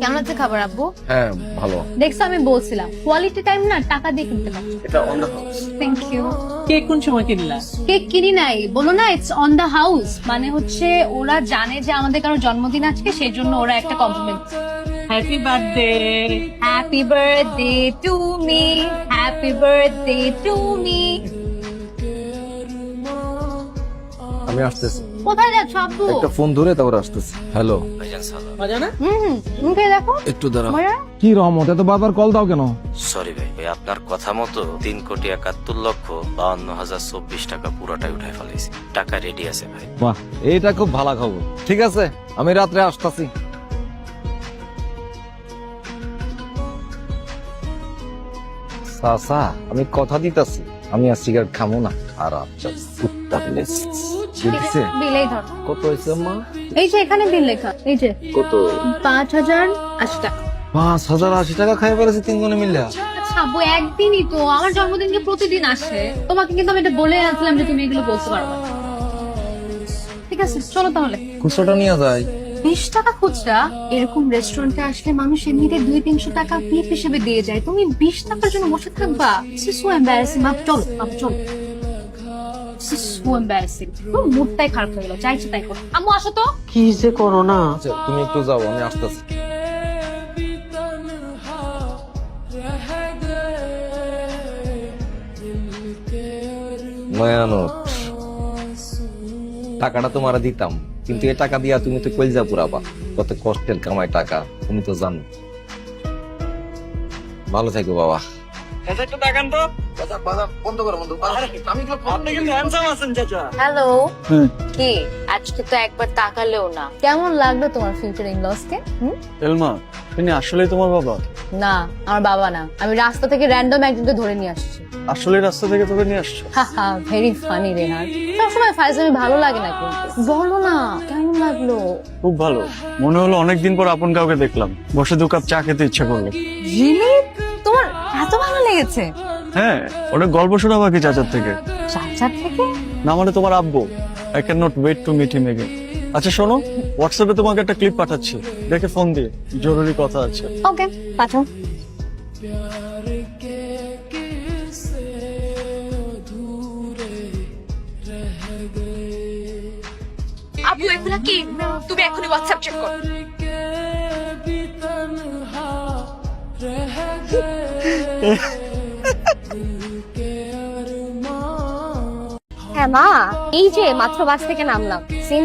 কেমন আছে খাবার আব্বু? হ্যাঁ ভালো। দেখছো আমি বলছিলাম কোয়ালিটি টাইম না টাকা দিয়ে কিনতে পারো। এটা on the house. Thank you. Cake কোন সময় কিনলা? কেক কিনি নাই, বলো না ইটস অন দ্য হাউস, মানে হচ্ছে ওরা জানে যে আমাদের কারো জন্মদিন আজকে, সেই জন্য ওরা একটা compliment. Happy birthday. Happy birthday to me, happy birthday to me. আমি আসতেছি। কোথায় যাচ্ছ আব্বু? একটা ফোন ধরে তারপর আসতেছি। হ্যালো। মজা না? মুখে দেখো। একটু দাঁড়াও। মজা? কি রহমত, এত বারবার কল দাও কেন? সরি ভাই, আপনার কথা মতো 3,71,52,024 টাকা পুরোটাই উঠাই ফেলেছি। টাকা রেডি আছে ভাই। বাহ, এইটা খুব ভালো খবর। ঠিক আছে, আমি রাত্রে আসতেছি। সাসা, আমি কথা দিতাছি আমি আর সিগারেট খামো না। আর আচ্ছা কুত্তা প্লেস বুঝছে বিলেই ধর। কত হয়েছে মা? এই যে এখানে বিল লেখা, এই যে কত? 5,080 টাকা। 5,080 টাকা খাই ফেলেছে তিনজনে মিলে। আচ্ছা আব্বু, একদিনই তো, আমার জন্মদিনকে প্রতিদিন আসে। তোমাকে কিন্তু আমি এটা বলে আসলাম যে তুমি এগুলো বলতে পারবে না। ঠিক আছে চলো তাহলে। খুচরাটা নিয়ে যাই। 20 টাকা খুচরা? এরকম রেস্টুরেন্টে আসলে মানুষ এমনিতে 200-300 টাকা টিপ হিসেবে দিয়ে যায়, তুমি 20 টাকার জন্য বসে থাকবা? So embarrassing. চলো চলো। So embarrassing. মুডটাই খারাপ হয়ে গেল, চাইছে তাই করো। আম্মু আসো তো। কি যে করো না। আচ্ছা তুমি একটু যাও, আমি আসতেছি। মায়ানট, টাকাটা তোমার দিতাম, কিন্তু এ টাকা দিয়া তুমি তো কলজা পুরাবা। কত কষ্টের কামাই টাকা, তুমি তো জানো। ভালো থাকো বাবা। একটু তাকান তো। বন্ধ করো বন্ধু। আপনি কিন্তু হ্যান্ডসাম আছেন চাচা। হ্যালো। কি আজকে তো একবার তাকালেও না। কেমন লাগলো তোমার ফিউচার ইন-লস কে? এলমা, তিনি আসলে তোমার বাবা? না, আমার বাবা না, আমি রাস্তা থেকে র্যান্ডম একজনকে ধরে নিয়ে আসছি। আসলে রাস্তা থেকে তোকে নিয়ে আসছো? হাহা, ভেরি ফানি রেহান। সবসময় ফাইজলামি ভালো লাগে না, কিন্তু বলো না কেমন লাগলো? খুব ভালো। মনে হলো অনেকদিন পর আপন কাউকে দেখলাম। বসে 2 কাপ চা খেতে ইচ্ছে করলো। রিয়েলি? তোমার এত ভালো লেগেছে? হ্যাঁ, ওটা গল্প শোনা বাকি চাচার থেকে। চাচার থেকে? না মানে তোমার আব্বু। I can not wait to meet him again. আচ্ছা শোনো, হোয়াটসঅ্যাপে তোমাকে একটা ক্লিপ পাঠাচ্ছি, দেখে ফোন দিয়ে, জরুরি কথা আছে। ওকে পাঠাও। আপু এগুলা কি? তুমি এখনই হোয়াটসঅ্যাপ চেক করো। হ্যাঁ মা, এই যে মাত্র বাস থেকে নামলাম।